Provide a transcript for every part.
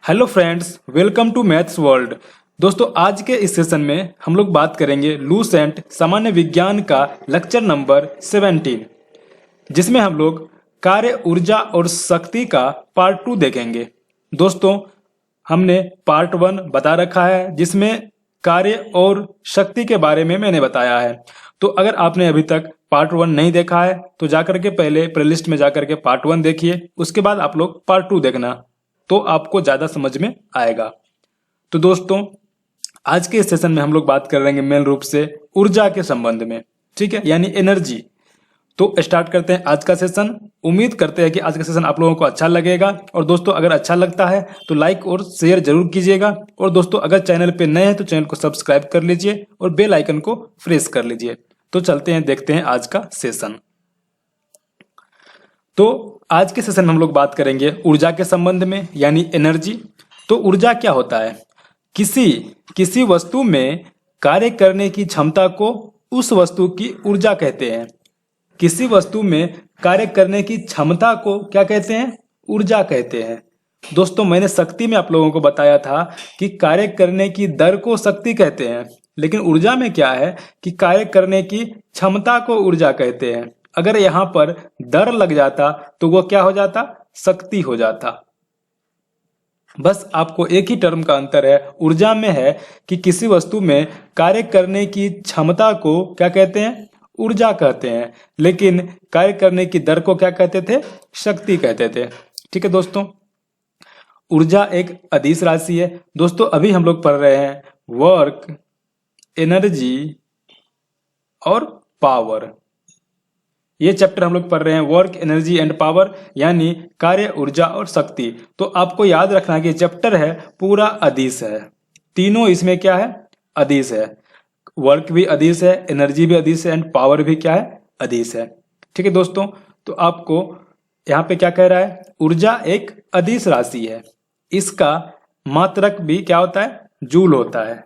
Hello friends, welcome to maths world. दोस्तों, आज के इस सेशन में हम लोग बात करेंगे लूसेंट सामान्य विज्ञान का लेक्चर नंबर 17, जिसमें हम लोग कार्य, ऊर्जा और शक्ति का पार्ट 2 देखेंगे। दोस्तों, हमने पार्ट 1 बता रखा है, जिसमें कार्य और शक्ति के बारे में मैंने बताया है। तो अगर आपने अभी तक पार्ट 1 नहीं देखा है तो जाकर के पहले प्लेलिस्ट में जाकर के पार्ट 1 देखिए, उसके बाद आप लोग पार्ट 2 देखना, तो आपको ज्यादा समझ में आएगा। तो दोस्तों, आज के इस सेशन में हम लोग बात करेंगे मेन रूप से ऊर्जा के संबंध में, ठीक है, यानी एनर्जी। तो स्टार्ट करते हैं आज का सेशन। उम्मीद करते हैं कि आज का सेशन आप लोगों को अच्छा लगेगा। और दोस्तों, अगर अच्छा लगता है तो लाइक और शेयर जरूर कीजिएगा। और दोस्तों, अगर चैनल पे नए हैं तो चैनल को सब्सक्राइब कर लीजिए और बेल आइकन को प्रेस कर लीजिए। तो चलते हैं, देखते हैं आज का सेशन। तो आज के सेशन में हम लोग बात करेंगे ऊर्जा के संबंध में, यानी एनर्जी। तो ऊर्जा क्या होता है? किसी वस्तु में कार्य करने की क्षमता को उस वस्तु की ऊर्जा कहते हैं। किसी वस्तु में कार्य करने की क्षमता को क्या कहते हैं? ऊर्जा कहते हैं। दोस्तों, मैंने शक्ति में आप लोगों को बताया था कि कार्य करने की दर को शक्ति कहते हैं, लेकिन ऊर्जा में क्या है कि कार्य करने की क्षमता को ऊर्जा कहते हैं। अगर यहाँ पर दर लग जाता तो वो क्या हो जाता? शक्ति हो जाता। बस आपको एक ही टर्म का अंतर है, ऊर्जा में है कि किसी वस्तु में कार्य करने की क्षमता को क्या कहते हैं? ऊर्जा कहते हैं, लेकिन कार्य करने की दर को क्या कहते थे? शक्ति कहते थे। ठीक है दोस्तों, ऊर्जा एक अदिश राशि है। दोस्तों, अभी हम लोग पढ़ रहे हैं वर्क, एनर्जी और पावर। ये चैप्टर हम लोग पढ़ रहे हैं वर्क, एनर्जी एंड पावर, यानी कार्य, ऊर्जा और शक्ति। तो आपको याद रखना कि चैप्टर है पूरा अदिश है। तीनों इसमें क्या है? अदिश है। वर्क भी अदिश है, एनर्जी भी अदिश है एंड पावर भी क्या है? अदिश है। ठीक है दोस्तों, तो आपको यहाँ पे क्या कह रहा है? ऊर्जा एक अदिश राशि है। इसका मात्रक भी क्या होता है? जूल होता है।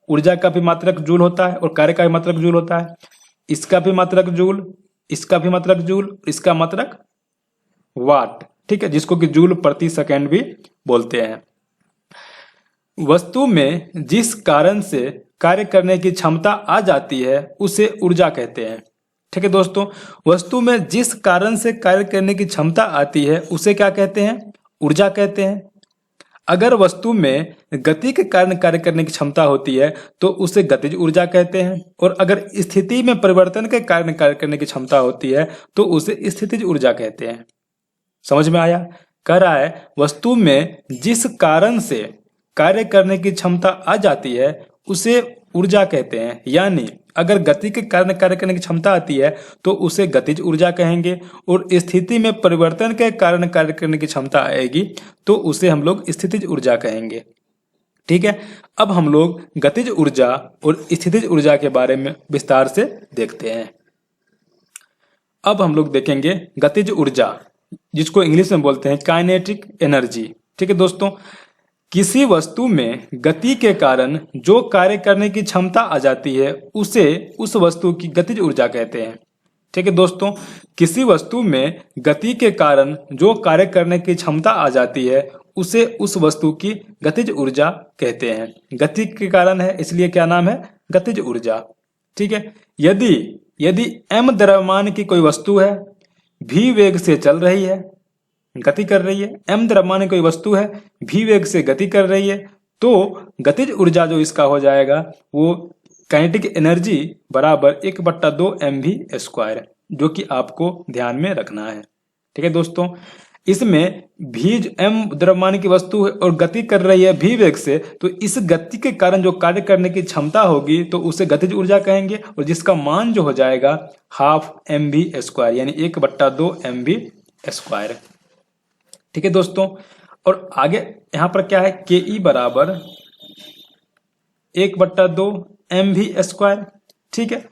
ऊर्जा का भी मात्रक जूल होता है और कार्य का भी मात्रक जूल होता है। इसका भी मात्रक जूल, इसका भी मात्रक जूल, इसका मात्रक वाट। ठीक है, जिसको कि जूल प्रति सेकंड भी बोलते हैं। वस्तु में जिस कारण से कार्य करने की क्षमता आ जाती है उसे ऊर्जा कहते हैं। ठीक है दोस्तों, वस्तु में जिस कारण से कार्य करने की क्षमता आती है उसे क्या कहते हैं? ऊर्जा कहते हैं। अगर वस्तु में गति के कारण कार्य करने की क्षमता होती है तो उसे गतिज ऊर्जा कहते हैं। और अगर स्थिति में परिवर्तन के कारण कार्य करने की क्षमता होती है तो उसे स्थितिज ऊर्जा कहते हैं। समझ में आया? कह रहा है वस्तु में जिस कारण से कार्य करने की क्षमता आ जाती है उसे ऊर्जा कहते हैं। यानी अगर गति के कारण कार्य करने की क्षमता आती है तो उसे गतिज ऊर्जा कहेंगे, और स्थिति में परिवर्तन के कारण कार्य करने की क्षमता आएगी तो उसे हम लोग स्थितिज ऊर्जा कहेंगे। ठीक है, अब हम लोग गतिज ऊर्जा और स्थितिज ऊर्जा के बारे में विस्तार से देखते हैं। अब हम लोग देखेंगे गतिज ऊर्जा, जिसको इंग्लिश में बोलते हैं काइनेटिक एनर्जी। ठीक है दोस्तों, किसी वस्तु में गति के कारण जो कार्य करने की क्षमता आ जाती है उसे उस वस्तु की गतिज ऊर्जा कहते हैं। ठीक है दोस्तों, किसी वस्तु में गति के कारण जो कार्य करने की क्षमता आ जाती है उसे उस वस्तु की गतिज ऊर्जा कहते हैं। गति के कारण है इसलिए क्या नाम है? गतिज ऊर्जा। ठीक है, यदि m द्रव्यमान की कोई वस्तु है, v वेग से चल रही है, गति कर रही है, m द्रव्यमान कोई वस्तु है, v वेग से गति कर रही है, तो गतिज ऊर्जा जो इसका हो जाएगा वो काइनेटिक एनर्जी बराबर 1/2 mv², जो कि आपको ध्यान में रखना है। ठीक है दोस्तों, इसमें v m द्रव्यमान की वस्तु है और गति कर रही है v वेग से, तो इस गति के कारण जो कार्य करने की क्षमता होगी तो उसे गतिज ऊर्जा कहेंगे, और जिसका मान जो हो जाएगा ½ mv², यानी 1/2 mv²। ठीक है दोस्तों, और आगे यहां पर क्या है? ke बराबर 1/2 mv²। ठीक है,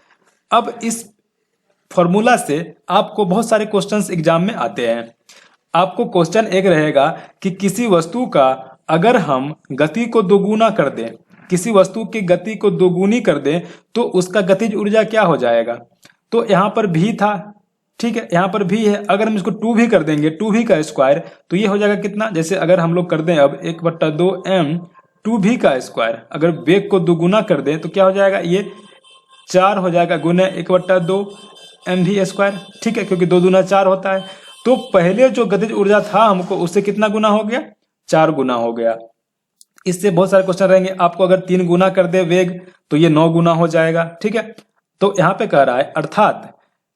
अब इस फॉर्मूला से आपको बहुत सारे क्वेश्चंस एग्जाम में आते हैं। आपको क्वेश्चन एक रहेगा कि किसी वस्तु का अगर हम गति को दोगुना कर दें, किसी वस्तु की गति को दोगुनी कर दें तो उसका गतिज ऊर्जा क्या हो जाएगा? तो यहां पर भी था, ठीक है, यहाँ पर भी है, अगर हम इसको 2v कर देंगे, 2v का स्क्वायर, तो ये हो जाएगा कितना, जैसे अगर हम लोग कर दें अब 1/2m 2v का स्क्वायर, अगर वेग को दोगुना कर दें तो क्या हो जाएगा, ये 4 हो जाएगा गुने 1/2 mv स्क्वायर। ठीक है, क्योंकि 2 दूना 4 होता है। तो पहले जो गतिज ऊर्जा था हमको, उससे कितना गुना हो गया, 4 गुना हो गया। इससे बहुत सारे क्वेश्चन रहेंगे, आपको अगर 3 गुना कर दे वेग तो ये 9 गुना हो जाएगा। ठीक है, तो यहाँ पे कह रहा है अर्थात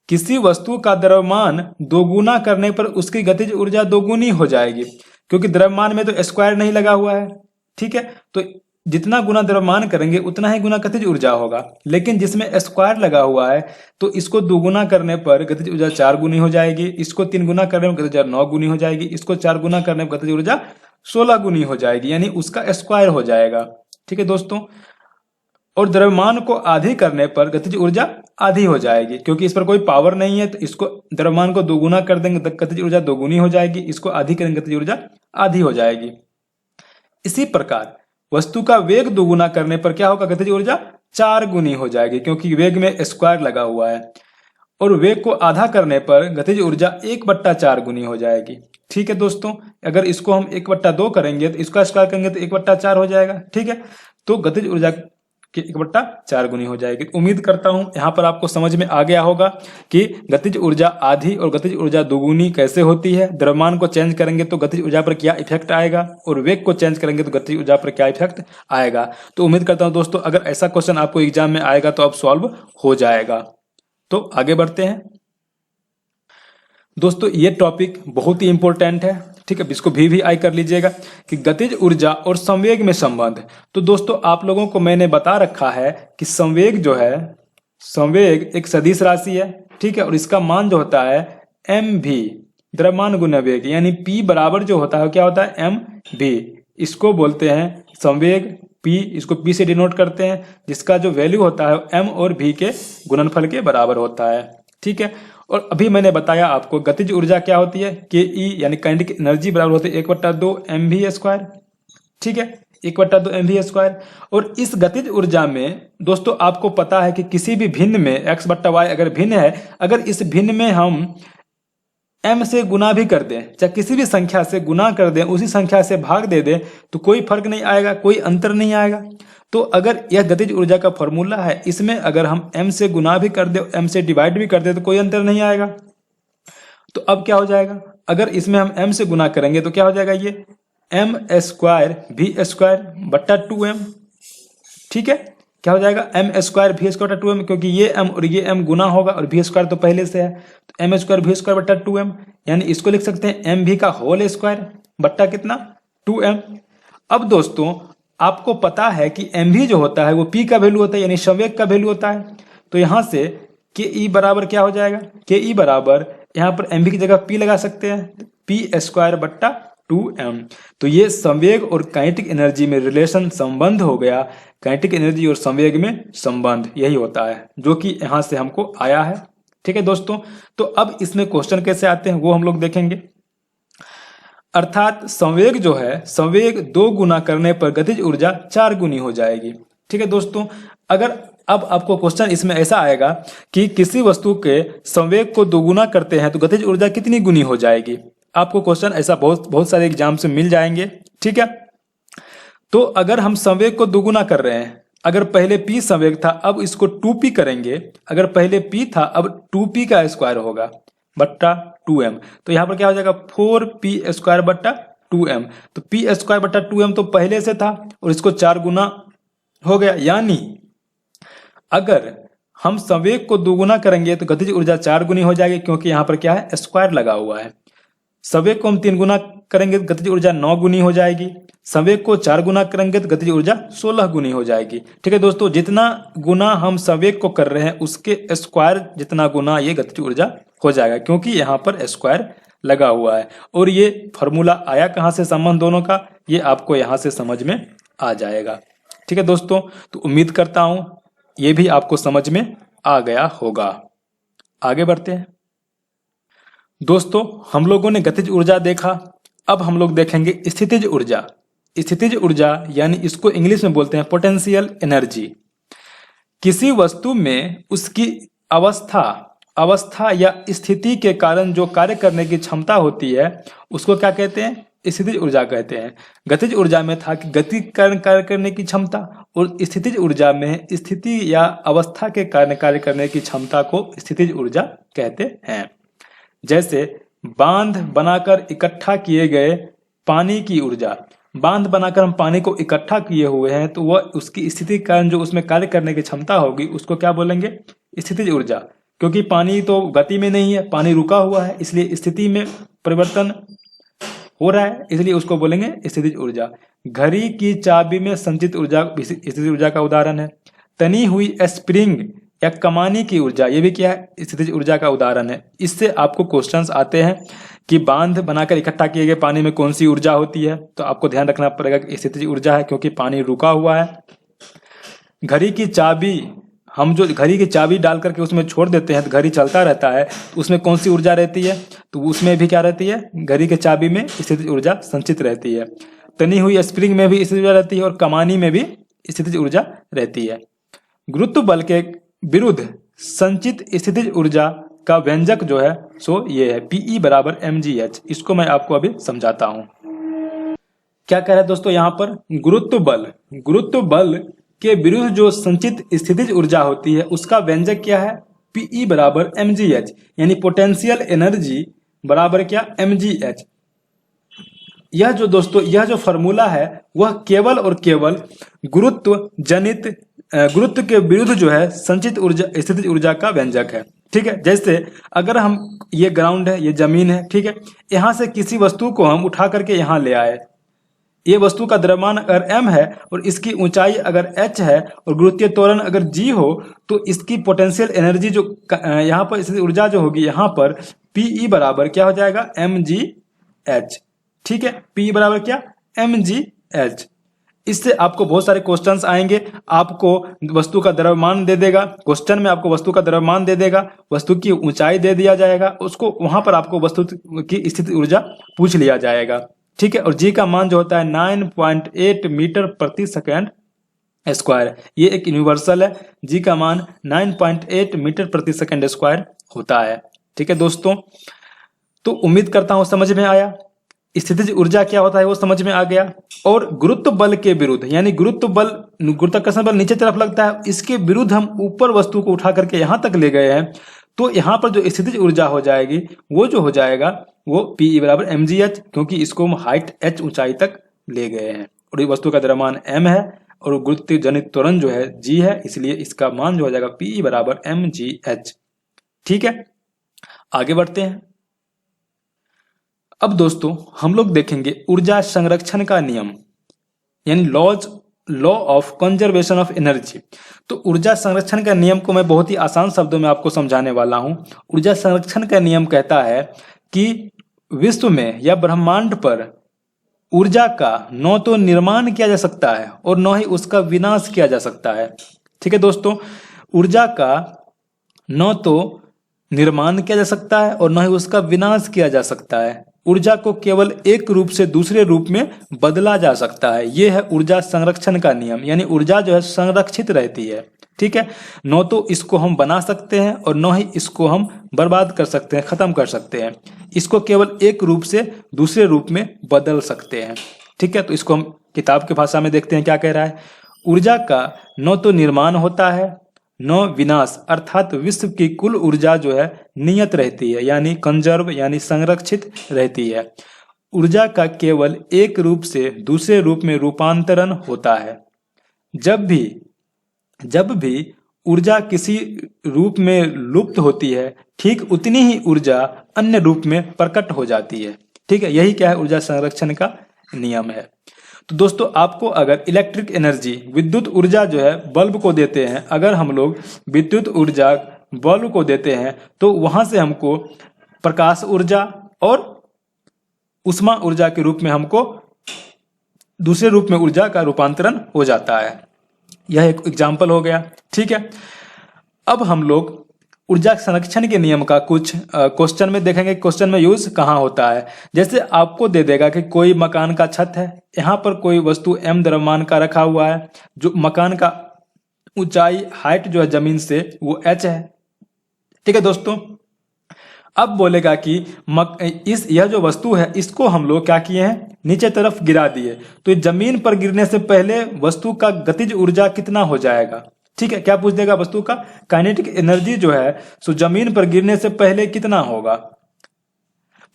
किसी वस्तु का द्रव्यमान दोगुना करने पर उसकी गतिज ऊर्जा दोगुनी हो जाएगी, क्योंकि द्रव्यमान में तो स्क्वायर नहीं लगा हुआ है। ठीक है, तो जितना गुना द्रव्यमान करेंगे उतना ही गुना गतिज ऊर्जा होगा, लेकिन जिसमें स्क्वायर लगा हुआ है तो इसको दोगुना करने पर गतिज ऊर्जा 4 गुनी हो जाएगी, इसको 3 गुना करने पर गतिज ऊर्जा 9 गुनी हो जाएगी, इसको 4 गुना करने पर गतिज ऊर्जा 16 गुनी हो जाएगी, यानी उसका स्क्वायर हो जाएगा। ठीक है दोस्तों, और द्रव्यमान को आधी करने पर गतिज ऊर्जा आधी हो जाएगी, क्योंकि इस पर कोई पावर नहीं है, तो इसको द्रव्यमान को दोगुना कर देंगे तो गतिज ऊर्जा दोगुनी हो जाएगी, इसको आधी करेंगे गतिज ऊर्जा आधी हो जाएगी। इसी प्रकार वस्तु का वेग दोगुना करने पर क्या होगा, गतिज ऊर्जा 4 गुनी हो जाएगी, क्योंकि वेग में स्क्वायर लगा हुआ है, और वेग को आधा करने पर गतिज ऊर्जा 1/4 गुनी हो जाएगी। ठीक है दोस्तों, अगर इसको हम 1/2 करेंगे तो इसका स्क्वायर करेंगे तो 1/4 हो जाएगा। ठीक है, तो गतिज ऊर्जा कि 1/4 गुनी हो जाएगी। उम्मीद करता हूं यहाँ पर आपको समझ में आ गया होगा कि गतिज ऊर्जा आधी और गतिज ऊर्जा दोगुनी कैसे होती है, द्रव्यमान को चेंज करेंगे तो गतिज ऊर्जा पर क्या इफेक्ट आएगा, और वेग को चेंज करेंगे तो गतिज ऊर्जा पर क्या इफेक्ट आएगा। तो उम्मीद करता हूं दोस्तों, अगर ऐसा क्वेश्चन आपको एग्जाम में आएगा तो अब सॉल्व हो जाएगा। तो आगे बढ़ते हैं दोस्तों, ये टॉपिक बहुत ही इंपॉर्टेंट है। ठीक है, इसको भी आई कर लीजिएगा कि गतिज ऊर्जा और संवेग में संबंध। तो दोस्तों आप लोगों को मैंने बता रखा है कि संवेग जो है, संवेग एक सदिश राशि है। ठीक है, और इसका मान जो होता है mv, द्रव्यमान गुना वेग, यानी p बराबर जो होता है क्या होता है mv, इसको बोलते हैं संवेग p, इसको p से डिनोट करते हैं, जिसका जो वैल्यू होता है m और v के गुणनफल के बराबर होता है। ठीक है, और अभी मैंने बताया आपको गतिज ऊर्जा क्या होती है, के ई यानी काइनेटिक एनर्जी बराबर होती है 1/2 mv स्क्वायर। ठीक है, 1/2 mv स्क्वायर। और इस गतिज ऊर्जा में दोस्तों आपको पता है कि किसी भी भिन्न में x/y अगर भिन्न है, अगर इस भिन्न में हम m से गुना भी कर दें, चाहे किसी भी संख्या से गुना कर दें, उसी संख्या से भाग दे दें, तो कोई फर्क नहीं आएगा, कोई अंतर नहीं आएगा। तो अगर यह गतिज ऊर्जा का फॉर्मूला है, इसमें अगर हम m से गुना भी कर दे, m से डिवाइड भी कर दे, तो कोई अंतर नहीं आएगा। तो अब क्या हो जाएगा, अगर इसमें हम m से गुना करेंगे तो क्या हो जाएगा, ये m स्क्वायर v स्क्वायर बट्टा 2m। ठीक है, क्या हो जाएगा m स्क्वायर v स्क्वायर बट्टा 2m, क्योंकि ये m और ये m गुना होगा और v स्क्वायर तो पहले से है, तो m स्क्वायर v स्क्वायर बट्टा 2m, यानी इसको लिख सकते हैं mv का होल स्क्वायर बट्टा कितना 2m। अब दोस्तों आपको पता है कि mv जो होता है वो p का वैल्यू होता है, यानी संवेग का वैल्यू होता है। तो यहां से के ई बराबर क्या हो जाएगा, के ई बराबर यहाँ पर mv की जगह p लगा सकते हैं, p स्क्वायर बट्टा 2m। तो ये संवेग और काइनेटिक एनर्जी में रिलेशन संबंध हो गया, काइनेटिक एनर्जी और संवेग में संबंध यही होता है, जो कि यहां से हमको आया है। ठीक है दोस्तों, तो अब इसमें क्वेश्चन कैसे आते हैं वो हम लोग देखेंगे। अर्थात संवेग जो है, संवेग 2 गुना करने पर गतिज ऊर्जा 4 गुनी हो जाएगी। ठीक है दोस्तों, अगर अब आपको क्वेश्चन इसमें ऐसा आएगा कि किसी वस्तु के संवेग को 2 गुना करते हैं तो गतिज ऊर्जा कितनी गुनी हो जाएगी, आपको क्वेश्चन ऐसा बहुत सारे एग्जाम से मिल जाएंगे। ठीक है, तो अगर हम संवेग को 2 गुना कर रहे हैं, अगर पहले p संवेग था अब इसको 2p करेंगे, अगर पहले p था अब 2p का स्क्वायर होगा बट्टा 2m, तो यहाँ पर क्या हो जाएगा 4p स्क्वायर बट्टा 2m। तो p स्क्वायर बट्टा 2m तो पहले से था और इसको 4 गुना हो गया, यानी अगर हम संवेग को 2 गुना करेंगे तो गतिज ऊर्जा 4 गुनी हो जाएगी, क्योंकि यहाँ पर क्या है स्क्वायर लगा हुआ है। संवेग को हम 3 गुना करेंगे तो गतिज ऊर्जा 9 गुनी हो जाएगी, संवेग को 4 गुना करेंगे तो गतिज ऊर्जा 16 गुनी हो जाएगी। ठीक है दोस्तों, जितना गुना हम संवेग को कर रहे हैं उसके स्क्वायर जितना गुना ये गतिज ऊर्जा हो जाएगा, क्योंकि यहाँ पर स्क्वायर लगा हुआ है। और ये फॉर्मूला आया कहाँ से संबंध दोनों का, ये आपको यहाँ से समझ में आ जाएगा। ठीक है दोस्तों, तो उम्मीद करता हूं ये भी आपको समझ में आ गया होगा। आगे बढ़ते हैं दोस्तों, हम लोगों ने गतिज ऊर्जा देखा, अब हम लोग देखेंगे स्थितिज ऊर्जा। स्थितिज ऊर्जा यानी इसको इंग्लिश में बोलते हैं पोटेंशियल एनर्जी। किसी वस्तु में उसकी अवस्था अवस्था या स्थिति के कारण जो कार्य करने की क्षमता होती है उसको क्या कहते हैं? स्थितिज ऊर्जा कहते हैं। गतिज ऊर्जा में था कि गति के कारण कार्य करने की क्षमता, और स्थितिज ऊर्जा में स्थिति या अवस्था के कारण कार्य करने की क्षमता को स्थितिज ऊर्जा कहते हैं। जैसे बांध बनाकर इकट्ठा किए गए पानी की ऊर्जा, बांध बनाकर हम पानी को इकट्ठा किए हुए हैं तो वह उसकी स्थिति के कारण जो उसमें कार्य करने की क्षमता होगी उसको क्या बोलेंगे? स्थितिज ऊर्जा। क्योंकि पानी तो गति में नहीं है, पानी रुका हुआ है, इसलिए स्थिति में परिवर्तन हो रहा है, इसलिए उसको बोलेंगे स्थितिज ऊर्जा। घड़ी की चाबी में संचित ऊर्जा स्थितिज ऊर्जा का उदाहरण है। तनी हुई स्प्रिंग या कमानी की ऊर्जा, ये भी क्या है? स्थितिज ऊर्जा का उदाहरण है। इससे आपको क्वेश्चंस आते हैं कि बांध बनाकर इकट्ठा किए गए पानी में कौन सी ऊर्जा होती है, तो आपको ध्यान रखना पड़ेगा कि स्थितिज ऊर्जा है, क्योंकि पानी रुका हुआ है। घड़ी की चाबी, हम जो घड़ी की चाबी डाल करके उसमें छोड़ देते हैं तो घड़ी चलता रहता है, तो उसमें कौन सी ऊर्जा रहती है? तो उसमें भी क्या रहती है? घड़ी के चाबी में स्थितिज ऊर्जा संचित रहती है। तनी हुई स्प्रिंग में भी स्थितिज ऊर्जा रहती है और कमानी में भी स्थितिज ऊर्जा रहती है। गुरुत्व बल के विरुद्ध संचित स्थितिज ऊर्जा का व्यंजक जो है सो ये है Pe बराबर mgh। इसको मैं आपको अभी समझाता हूं। क्या कह रहा है दोस्तों यहाँ पर? गुरुत्व बल के विरुद्ध जो संचित स्थितिज ऊर्जा होती है उसका व्यंजक क्या है? Pe बराबर mgh, यानी पोटेंशियल एनर्जी बराबर क्या? mgh। यह जो दोस्तों यह जो फॉर्मूला है वह केवल और केवल गुरुत्व के विरुद्ध जो है संचित ऊर्जा स्थितिज ऊर्जा का व्यंजक है। ठीक है, जैसे अगर हम, ये ग्राउंड है, ये जमीन है, ठीक है, यहाँ से किसी वस्तु को हम उठा करके यहाँ ले आए, ये वस्तु का द्रव्यमान अगर m है और इसकी ऊंचाई अगर h है और गुरुत्वीय त्वरण अगर g हो, तो इसकी पोटेंशियल एनर्जी जो यहाँ पर स्थितिज ऊर्जा जो होगी यहाँ पर Pe बराबर क्या हो जाएगा? mgh। ठीक है, Pe बराबर क्या? mgh। इससे आपको बहुत सारे क्वेश्चंस आएंगे, आपको वस्तु का द्रव्यमान दे देगा, क्वेश्चन में आपको वस्तु का द्रव्यमान दे देगा, वस्तु की ऊंचाई दे दिया जाएगा, उसको वहां पर आपको वस्तु की स्थिति ऊर्जा पूछ लिया जाएगा। ठीक है, और जी का मान जो होता है 9.8 मीटर प्रति सेकेंड स्क्वायर, ये एक यूनिवर्सल है, जी का मान 9.8 मीटर प्रति सेकेंड स्क्वायर होता है। ठीक है दोस्तों, तो उम्मीद करता हूं समझ में आया। स्थितिज ऊर्जा क्या होता है वो समझ में आ गया। और गुरुत्व बल के विरुद्ध, यानी गुरुत्वाकर्षण बल नीचे तरफ लगता है, इसके विरुद्ध हम ऊपर वस्तु को उठा करके यहां तक ले गए हैं, तो यहाँ पर जो स्थितिज ऊर्जा हो जाएगी वो जो हो जाएगा वो Pe बराबर mgh, क्योंकि इसको हम हाइट h ऊंचाई तक ले गए हैं और ये वस्तु का द्रव्यमान m है और गुरुत्व जनित त्वरण जो है g है, इसलिए इसका मान जो हो जाएगा Pe बराबर mgh। ठीक है, आगे बढ़ते हैं। अब दोस्तों हम लोग देखेंगे ऊर्जा संरक्षण का नियम, यानी law of conservation of energy. तो ऊर्जा संरक्षण का नियम को मैं बहुत ही आसान शब्दों में आपको समझाने वाला हूं। ऊर्जा संरक्षण का नियम कहता है कि विश्व में या ब्रह्मांड पर ऊर्जा का न तो निर्माण किया जा सकता है और न ही उसका विनाश किया जा सकता है। ठीक है दोस्तों, ऊर्जा का न तो निर्माण किया जा सकता है और न ही उसका विनाश किया जा सकता है। ऊर्जा को केवल एक रूप से दूसरे रूप में बदला जा सकता है। यह है ऊर्जा संरक्षण का नियम, यानी ऊर्जा जो है संरक्षित रहती है। ठीक है, न तो इसको हम बना सकते हैं और न ही इसको हम बर्बाद कर सकते हैं, खत्म कर सकते हैं। इसको केवल एक रूप से दूसरे रूप में बदल सकते हैं। ठीक है, तो इसको हम किताब की भाषा में देखते हैं क्या कह रहा है। ऊर्जा का न तो निर्माण होता है न विनाश, अर्थात विश्व की कुल ऊर्जा जो है नियत रहती है, यानी कंजर्व यानी संरक्षित रहती है। ऊर्जा का केवल एक रूप से दूसरे रूप में रूपांतरण होता है। जब भी ऊर्जा किसी रूप में लुप्त होती है, ठीक उतनी ही ऊर्जा अन्य रूप में प्रकट हो जाती है। ठीक है, यही क्या है ऊर्जा संरक्षण का नियम है। तो दोस्तों आपको अगर इलेक्ट्रिक एनर्जी विद्युत ऊर्जा जो है बल्ब को देते हैं, अगर हम लोग विद्युत ऊर्जा बल्ब को देते हैं तो वहां से हमको प्रकाश ऊर्जा और उष्मा ऊर्जा के रूप में हमको दूसरे रूप में ऊर्जा का रूपांतरण हो जाता है। यह एक एग्जाम्पल हो गया। ठीक है, अब हम लोग ऊर्जा संरक्षण के नियम का कुछ क्वेश्चन में देखेंगे, क्वेश्चन में यूज कहाँ होता है। जैसे आपको दे देगा कि कोई मकान का छत है, यहाँ पर कोई वस्तु m द्रव्यमान का रखा हुआ है, जो मकान का ऊंचाई हाइट जो है जमीन से वो h है। ठीक है दोस्तों। अब बोलेगा कि यह जो वस्तु है इसको हम लोग क्या किए हैं, नीचे तरफ गिरा दिए, तो जमीन पर गिरने से पहले वस्तु का गतिज ऊर्जा कितना हो जाएगा। ठीक है, क्या पूछ देगा, वस्तु का काइनेटिक एनर्जी जो है सो जमीन पर गिरने से पहले कितना होगा।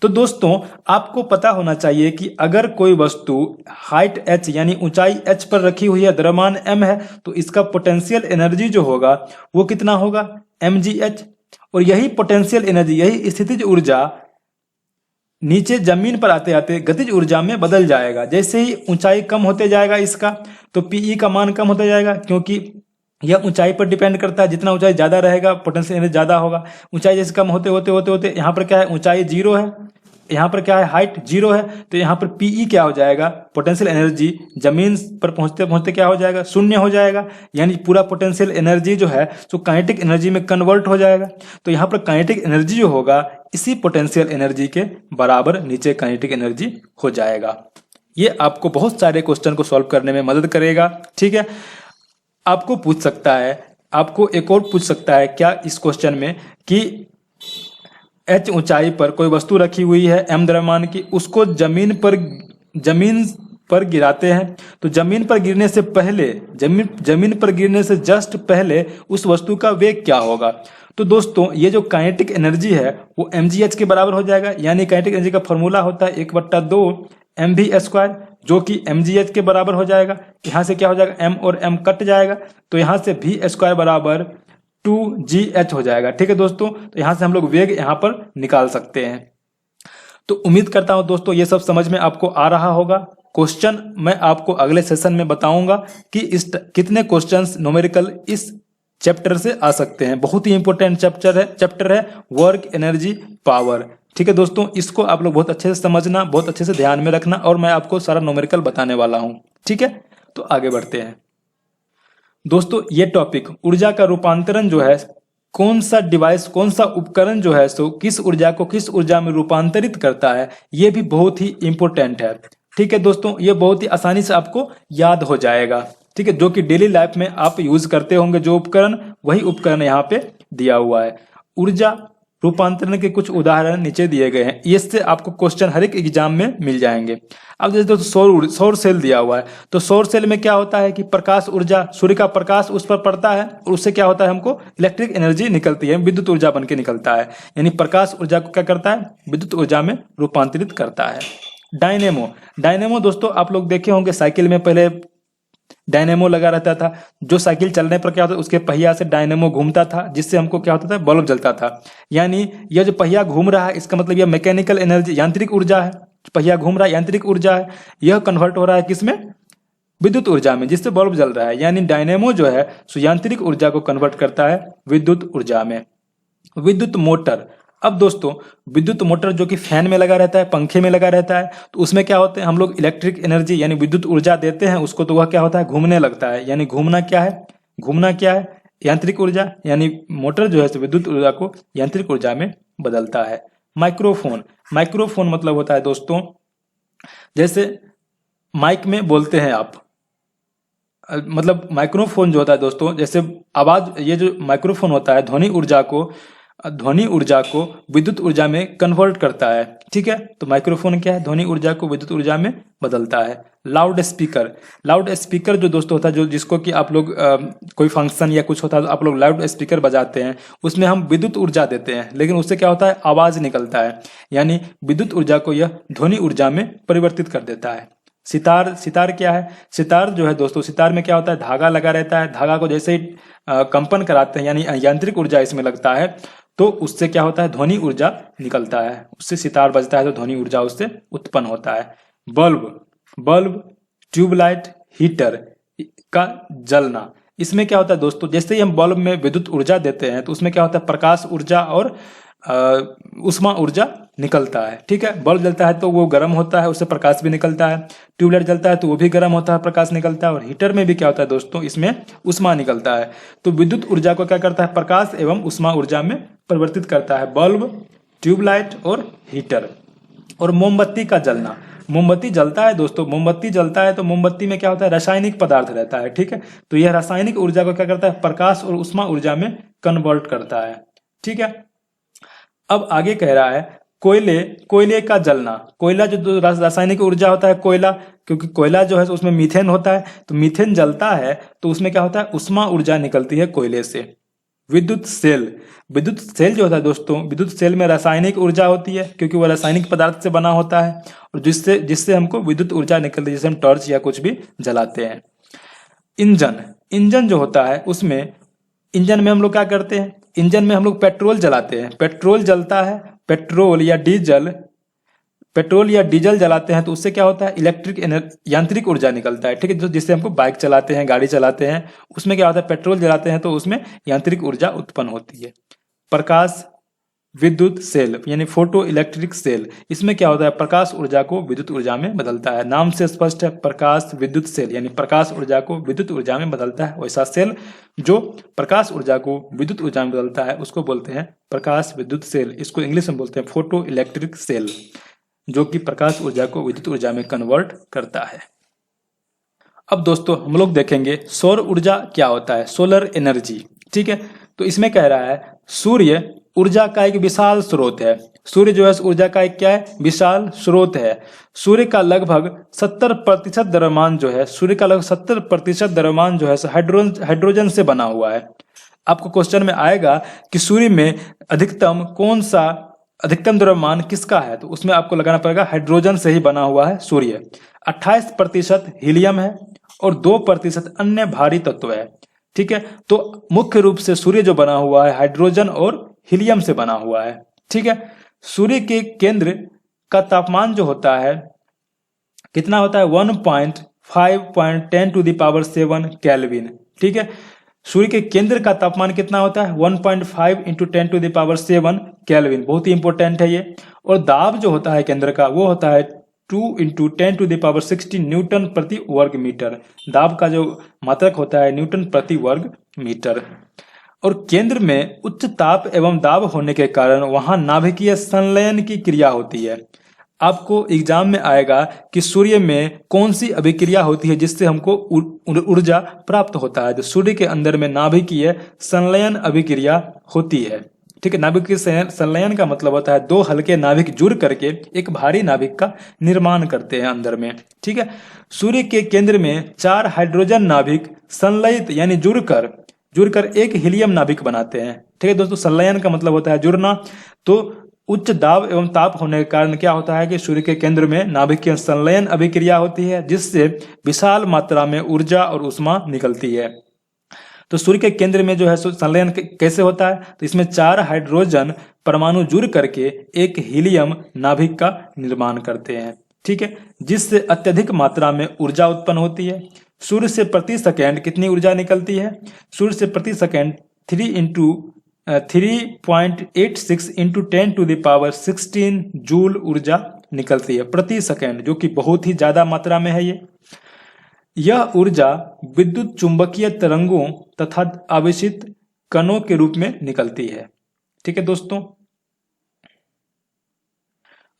तो दोस्तों आपको पता होना चाहिए कि अगर कोई वस्तु हाइट h यानी ऊंचाई h पर रखी हुई है, द्रव्यमान m है, तो इसका पोटेंशियल एनर्जी जो होगा वो कितना होगा, mgh। और यही पोटेंशियल एनर्जी, यही स्थितिज ऊर्जा नीचे जमीन पर आते आते गतिज ऊर्जा में बदल जाएगा। जैसे ही ऊंचाई कम होते जाएगा इसका, तो पीई का मान कम होता जाएगा, क्योंकि यह ऊंचाई पर डिपेंड करता है। जितना ऊंचाई ज्यादा रहेगा पोटेंशियल एनर्जी ज्यादा होगा। ऊंचाई जैसे कम होते होते होते होते यहाँ पर क्या है, ऊंचाई 0 है, यहाँ पर क्या है, हाइट 0 है, तो यहाँ पर पीई क्या हो जाएगा, पोटेंशियल एनर्जी जमीन पर पहुंचते पहुंचते क्या हो जाएगा, शून्य हो जाएगा। यानी पूरा पोटेंशियल एनर्जी जो है तो काइनेटिक एनर्जी में कन्वर्ट हो जाएगा। तो यहाँ पर काइनेटिक एनर्जी जो होगा इसी पोटेंशियल एनर्जी के बराबर नीचे काइनेटिक एनर्जी हो जाएगा। ये आपको बहुत सारे क्वेश्चन को सॉल्व करने में मदद करेगा। ठीक है, आपको पूछ सकता है, आपको एक और पूछ सकता है क्या इस क्वेश्चन में कि h ऊंचाई पर कोई वस्तु रखी हुई है m द्रव्यमान की, उसको जमीन पर गिराते हैं, तो जमीन पर गिरने से पहले, जमीन पर गिरने से जस्ट पहले उस वस्तु का वेग क्या होगा। तो दोस्तों ये जो काइनेटिक एनर्जी है वो mgh के बराबर हो जाएगा। यानी काइनेटिक एनर्जी का फॉर्मूला होता है 1/2 mv², जो कि mgh के बराबर हो जाएगा। यहाँ से क्या हो जाएगा, m और m कट जाएगा, तो यहाँ से v² बराबर 2gh हो जाएगा। ठीक है दोस्तों, तो यहाँ से हम लोग वेग यहाँ पर निकाल सकते हैं। तो उम्मीद करता हूँ दोस्तों ये सब समझ में आपको आ रहा होगा। क्वेश्चन मैं आपको अगले सेशन में बताऊंगा कि इस कितने क्वेश्चंस न्यूमेरिकल इस चैप्टर से आ सकते हैं। बहुत ही इंपॉर्टेंट चैप्टर है वर्क एनर्जी पावर। ठीक है दोस्तों, इसको आप लोग बहुत अच्छे से समझना, बहुत अच्छे से ध्यान में रखना, और मैं आपको सारा न्यूमेरिकल बताने वाला हूँ। ठीक है, तो आगे बढ़ते हैं दोस्तों। ये टॉपिक ऊर्जा का रूपांतरण जो है, कौन सा डिवाइस, कौन सा उपकरण जो है सो किस ऊर्जा को किस ऊर्जा में रूपांतरित करता है, ये भी बहुत ही इंपॉर्टेंट है। ठीक है दोस्तों, ये बहुत ही आसानी से आपको याद हो जाएगा। ठीक है, जो कि डेली लाइफ में आप यूज करते होंगे जो उपकरण, वही उपकरण यहाँ पे दिया हुआ है। ऊर्जा रूपांतरण के कुछ उदाहरण नीचे दिए गए हैं, इससे आपको क्वेश्चन हर एक एग्जाम में मिल जाएंगे। अब जैसे दोस्तों सौर सेल दिया हुआ है, तो सौर सेल में क्या होता है कि प्रकाश ऊर्जा, सूर्य का प्रकाश उस पर पड़ता है और उससे क्या होता है, हमको इलेक्ट्रिक एनर्जी निकलती है, विद्युत ऊर्जा बन के निकलता है। यानी प्रकाश ऊर्जा को क्या करता है, विद्युत ऊर्जा में रूपांतरित करता है। डायनेमो दोस्तों आप लोग देखे होंगे, साइकिल में पहले डायनेमो लगा रहता था। जो साइकिल चलने पर क्या होता है, उसके पहिया से डायनेमो घूमता था, जिससे हमको क्या होता था, बल्ब जलता था। यानी यह जो पहिया घूम रहा है, इसका मतलब यह मैकेनिकल एनर्जी, यांत्रिक ऊर्जा है। पहिया घूम रहा है, यांत्रिक ऊर्जा है, यह कन्वर्ट हो रहा है किसमें, विद्युत ऊर्जा में, जिससे बल्ब जल रहा है। यानी डायनेमो जो है सो यांत्रिक ऊर्जा को कन्वर्ट करता है विद्युत ऊर्जा में। विद्युत मोटर, अब दोस्तों विद्युत मोटर जो कि फैन में लगा रहता है, पंखे में लगा रहता है, तो उसमें क्या होते हैं, हम लोग इलेक्ट्रिक एनर्जी यानी विद्युत ऊर्जा देते हैं उसको, तो वह क्या होता है, घूमने लगता है। यानी घूमना क्या है, यांत्रिक ऊर्जा। यानी मोटर जो है विद्युत ऊर्जा को यांत्रिक ऊर्जा में बदलता है। माइक्रोफोन मतलब होता है दोस्तों, जैसे माइक में बोलते हैं आप, मतलब माइक्रोफोन जो होता है दोस्तों, जैसे आवाज, ये जो माइक्रोफोन होता है ध्वनि ऊर्जा को विद्युत ऊर्जा में कन्वर्ट करता है। ठीक है, तो माइक्रोफोन क्या है, ध्वनि ऊर्जा को विद्युत ऊर्जा में बदलता है। लाउड स्पीकर जो दोस्तों होता है, जो जिसको कि आप लोग कोई फंक्शन या कुछ होता है तो आप लोग लाउड स्पीकर बजाते हैं, उसमें हम विद्युत ऊर्जा देते हैं, लेकिन उससे क्या होता है, आवाज निकलता है। यानी विद्युत ऊर्जा को यह ध्वनि ऊर्जा में परिवर्तित कर देता है। सितार क्या है, सितार जो है दोस्तों, सितार में क्या होता है, धागा लगा रहता है। धागा को जैसे ही कंपन कराते हैं, यानी यांत्रिक ऊर्जा इसमें लगता है, तो उससे क्या होता है, ध्वनि ऊर्जा निकलता है, उससे सितार बजता है, तो ध्वनि ऊर्जा उससे उत्पन्न होता है। बल्ब, ट्यूबलाइट, हीटर का जलना, इसमें क्या होता है दोस्तों, जैसे ही हम बल्ब में विद्युत ऊर्जा देते हैं तो उसमें क्या होता है, प्रकाश ऊर्जा और उष्मा ऊर्जा निकलता है। ठीक है, बल्ब जलता है तो वो गर्म होता है, उससे प्रकाश भी निकलता है। ट्यूबलाइट जलता है तो वो भी गर्म होता है, प्रकाश निकलता है। और हीटर में भी क्या होता है दोस्तों, इसमें उष्मा निकलता है। तो विद्युत ऊर्जा को क्या करता है, प्रकाश एवं उष्मा ऊर्जा में परिवर्तित करता है बल्ब, ट्यूबलाइट और हीटर। और मोमबत्ती का जलना, मोमबत्ती जलता है दोस्तों, मोमबत्ती जलता है तो मोमबत्ती में क्या होता है, रासायनिक पदार्थ रहता है। ठीक है, तो यह रासायनिक ऊर्जा को क्या करता है, प्रकाश और उष्मा ऊर्जा में कन्वर्ट करता है। ठीक है। अब आगे कह रहा है कोयले का जलना। कोयला जो रासायनिक ऊर्जा होता है कोयला, क्योंकि कोयला जो है उसमें मीथेन होता है, तो मीथेन जलता है तो उसमें क्या होता है, उष्मा ऊर्जा निकलती है कोयले से। विद्युत सेल। विद्युत सेल जो होता है दोस्तों, विद्युत सेल में रासायनिक ऊर्जा होती है, क्योंकि वह रासायनिक पदार्थ से बना होता है, और जिससे जिससे हमको विद्युत ऊर्जा निकलती है, जिससे हम टॉर्च या कुछ भी जलाते हैं। इंजन। इंजन जो होता है उसमें, इंजन में हम लोग क्या करते हैं, इंजन में हम लोग पेट्रोल जलाते हैं, पेट्रोल जलता है, पेट्रोल या डीजल जलाते हैं तो उससे क्या होता है, यांत्रिक ऊर्जा निकलता है, ठीक है, जिससे हमको बाइक चलाते हैं, गाड़ी चलाते हैं, उसमें क्या होता है, पेट्रोल जलाते हैं तो उसमें यांत्रिक ऊर्जा उत्पन्न होती है। प्रकाश विद्युत सेल यानी फोटो इलेक्ट्रिक सेल, इसमें क्या होता है, प्रकाश ऊर्जा को विद्युत ऊर्जा में बदलता है। नाम से स्पष्ट है, प्रकाश विद्युत सेल यानी प्रकाश ऊर्जा को विद्युत ऊर्जा में बदलता है। वैसा सेल जो प्रकाश ऊर्जा को विद्युत ऊर्जा में बदलता है उसको बोलते हैं प्रकाश विद्युत सेल। इसको इंग्लिश में बोलते हैं फोटो इलेक्ट्रिक सेल, जो कि प्रकाश ऊर्जा को विद्युत ऊर्जा में कन्वर्ट करता है। अब दोस्तों हम लोग देखेंगे सौर ऊर्जा क्या होता है, सोलर एनर्जी। ठीक है, तो इसमें कह रहा है सूर्य ऊर्जा का एक विशाल स्रोत है। सूर्य जो है ऊर्जा का एक क्या है, विशाल स्रोत है। सूर्य का लगभग 70% द्रव्यमान जो है, सूर्य का लगभग 70% द्रव्यमान जो है हाइड्रोजन से बना हुआ है। आपको क्वेश्चन में आएगा कि सूर्य में अधिकतम द्रव्यमान किसका है, तो उसमें आपको लगाना पड़ेगा हाइड्रोजन से ही बना हुआ है सूर्य। 28% हीलियम है और 2% अन्य भारी तत्व है। ठीक है, तो मुख्य रूप से सूर्य जो बना हुआ है हाइड्रोजन और हीलियम से बना हुआ है। ठीक है, सूर्य के केंद्र का तापमान जो होता है कितना होता है, 1.5 × 10⁻⁷ केल्विन। ठीक है, सूर्य के केंद्र का तापमान कितना होता है, 1.5 × 10⁻⁷ केल्विन। बहुत ही इंपॉर्टेंट है ये। और दाब जो होता है केंद्र का वो होता है 2 × 10⁻⁻60 न्यूटन प्रति वर्ग मीटर। दाब का जो मात्रक होता है न्यूटन प्रति वर्ग मीटर। और केंद्र में उच्च ताप एवं दाब होने के कारण वहां नाभिकीय संलयन की क्रिया होती है। आपको एग्जाम में आएगा कि सूर्य में कौन सी अभिक्रिया होती है जिससे हमको ऊर्जा प्राप्त होता है, तो सूर्य के अंदर में नाभिकीय संलयन अभिक्रिया होती है। ठीक है, नाभिकीय संलयन का मतलब होता है दो हल्के नाभिक जुड़ करके एक भारी नाभिक का निर्माण करते हैं अंदर में। ठीक है, सूर्य के केंद्र में 4 हाइड्रोजन नाभिक संलयित यानी जुड़कर एक हीलियम नाभिक बनाते हैं। ठीक है दोस्तों, संलयन का मतलब होता है जुड़ना। तो उच्च दाब एवं ताप होने के कारण क्या होता है कि सूर्य के केंद्र में नाभिकीय संलयन अभिक्रिया होती है, जिससे विशाल मात्रा में ऊर्जा और ऊष्मा निकलती है। तो सूर्य के केंद्र में जो है संलयन कैसे होता है, तो इसमें 4 हाइड्रोजन परमाणु जुड़ करके एक हीलियम नाभिक का निर्माण करते हैं। ठीक है, जिससे अत्यधिक मात्रा में ऊर्जा उत्पन्न होती है। सूर्य से प्रति सेकेंड कितनी ऊर्जा निकलती है, सूर्य से प्रति सेकेंड 3.86 × 10⁻16 जूल ऊर्जा निकलती है प्रति सेकेंड, जो कि बहुत ही ज्यादा मात्रा में है यह ऊर्जा विद्युत चुंबकीय तरंगों तथा आवेशित कणों के रूप में निकलती है। ठीक है दोस्तों,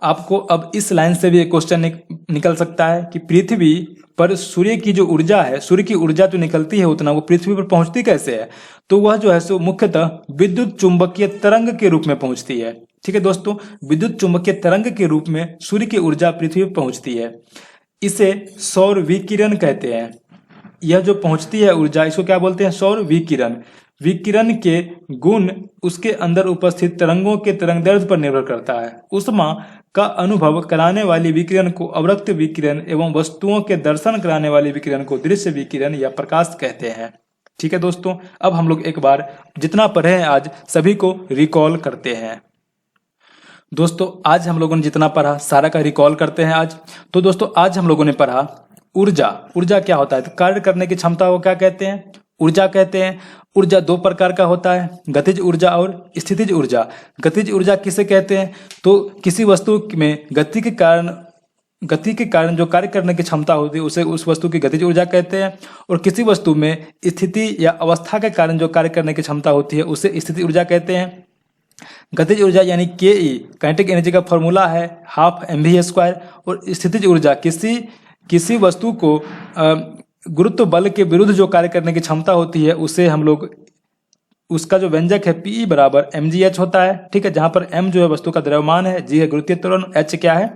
आपको अब इस लाइन से भी एक क्वेश्चन निकल सकता है कि पृथ्वी पर सूर्य की जो ऊर्जा है, सूर्य की ऊर्जा जो निकलती है उतना वो पृथ्वी पर पहुंचती कैसे है, तो वह जो है सो मुख्यतः विद्युत चुंबकीय तरंग के रूप में पहुंचती है। ठीक है दोस्तों, विद्युत चुंबकीय तरंग के रूप में सूर्य की ऊर्जा पृथ्वी पर पहुंचती है। इसे सौर विकिरण कहते हैं। यह जो पहुंचती है ऊर्जा, इसको क्या बोलते हैं, सौर विकिरण। विकिरण के गुण उसके अंदर उपस्थित तरंगों के तरंगदैर्ध्य पर निर्भर करता है। ऊष्मा का अनुभव कराने वाली विकिरण को अवरक्त विकिरण एवं वस्तुओं के दर्शन कराने वाली विकिरण को दृश्य विकिरण या प्रकाश कहते हैं। ठीक है दोस्तों, अब हम लोग एक बार जितना पढ़े हैं आज सभी को रिकॉल करते हैं। दोस्तों आज हम लोगों ने जितना पढ़ा सारा का रिकॉल करते हैं आज। तो दोस्तों आज हम लोगों ने पढ़ा ऊर्जा क्या होता है, तो कार्य करने की क्षमता को क्या कहते हैं, ऊर्जा कहते हैं। ऊर्जा 2 प्रकार का होता है, गतिज ऊर्जा और स्थितिज ऊर्जा। गतिज ऊर्जा किसे कहते हैं, तो किसी वस्तु में गति के कारण जो कार्य करने की क्षमता होती है उसे उस वस्तु की गतिज ऊर्जा कहते हैं। और किसी वस्तु में स्थिति या अवस्था के कारण जो कार्य करने की क्षमता होती है उसे स्थिति ऊर्जा कहते हैं। गतिज ऊर्जा यानी के काइनेटिक एनर्जी का फॉर्मूला है 12 mv²। और स्थितिज ऊर्जा किसी वस्तु को गुरुत्व बल के विरुद्ध जो कार्य करने की क्षमता होती है उसे हम लोग उसका जो व्यंजक है पी बराबर mgh होता है। ठीक है, जहां पर m जो है वस्तु का द्रव्यमान है, g है गुरुत्वीय त्वरण, h क्या है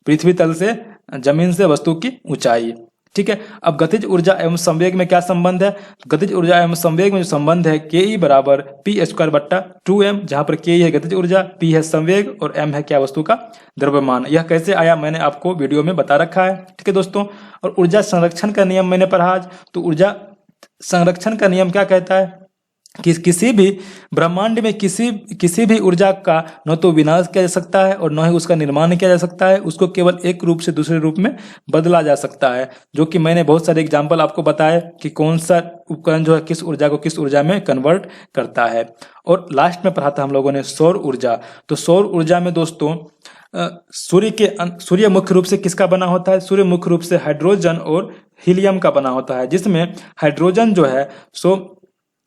पृथ्वी तल से जमीन से वस्तु की ऊंचाई। ठीक है, अब गतिज ऊर्जा एवं संवेग में क्या संबंध है? गतिज ऊर्जा एवं संवेग में जो संबंध है के ई बराबर पी स्क्वायर बट्टा 2m, जहां पर के है गतिज ऊर्जा, p है संवेग और m है क्या वस्तु का द्रव्यमान। यह कैसे आया मैंने आपको वीडियो में बता रखा है। ठीक है दोस्तों, और ऊर्जा संरक्षण का नियम मैंने पढ़ा आज। तो ऊर्जा संरक्षण का नियम क्या कहता है कि किसी भी ब्रह्मांड में किसी भी ऊर्जा का न तो विनाश किया जा सकता है और न ही उसका निर्माण किया जा सकता है, उसको केवल एक रूप से दूसरे रूप में बदला जा सकता है। जो कि मैंने बहुत सारे एग्जाम्पल आपको बताए कि कौन सा उपकरण जो है किस ऊर्जा को किस ऊर्जा में कन्वर्ट करता है। और लास्ट में पढ़ा था हम लोगों ने सौर ऊर्जा। तो सौर ऊर्जा में दोस्तों सूर्य मुख्य रूप से किसका बना होता है? सूर्य मुख्य रूप से हाइड्रोजन और हीलियम का बना होता है, जिसमें हाइड्रोजन जो है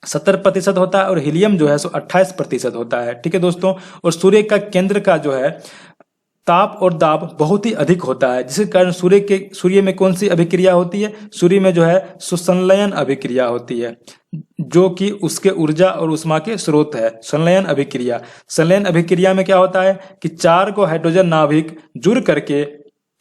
70% होता है और हीलियम जो है 28% होता है। ठीक है दोस्तों, और सूर्य का केंद्र का जो है ताप और दाब बहुत ही अधिक होता है, जिसके कारण सूर्य में कौन सी अभिक्रिया होती है? सूर्य में जो है संलयन अभिक्रिया होती है, जो कि उसके ऊर्जा और उष्मा के स्रोत है। संलयन अभिक्रिया, संलयन अभिक्रिया में क्या होता है कि 4 को हाइड्रोजन नाभिक जुड़ करके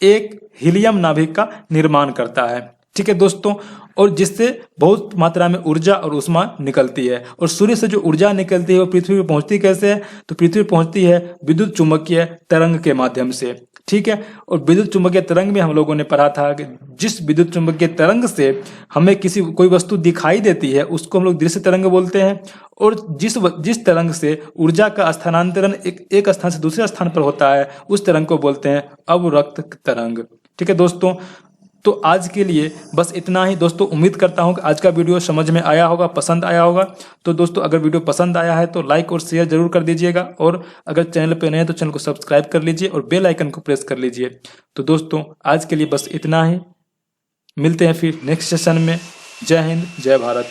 एक हीलियम नाभिक का निर्माण करता है। ठीक है दोस्तों, और जिससे बहुत मात्रा में ऊर्जा और उष्मा निकलती है। और सूर्य से जो ऊर्जा निकलती है वो पृथ्वी पर पहुंचती कैसे है? तो पृथ्वी पर पहुंचती है विद्युत चुम्बकीय तरंग के माध्यम से। ठीक है, और विद्युत चुम्बकीय तरंग में हम लोगों ने पढ़ा था कि जिस विद्युत चुम्बकीय तरंग से हमें कोई वस्तु दिखाई देती है उसको हम लोग दृश्य तरंग बोलते हैं। और जिस तरंग से ऊर्जा का स्थानांतरण एक स्थान से दूसरे स्थान पर होता है उस तरंग को बोलते हैं अवरक्त तरंग। ठीक है दोस्तों, तो आज के लिए बस इतना ही दोस्तों। उम्मीद करता हूं कि आज का वीडियो समझ में आया होगा, पसंद आया होगा। तो दोस्तों अगर वीडियो पसंद आया है तो लाइक और शेयर जरूर कर दीजिएगा, और अगर चैनल पे नए हैं तो चैनल को सब्सक्राइब कर लीजिए और बेल आइकन को प्रेस कर लीजिए। तो दोस्तों आज के लिए बस इतना ही, मिलते हैं फिर नेक्स्ट सेशन में। जय हिंद, जय भारत।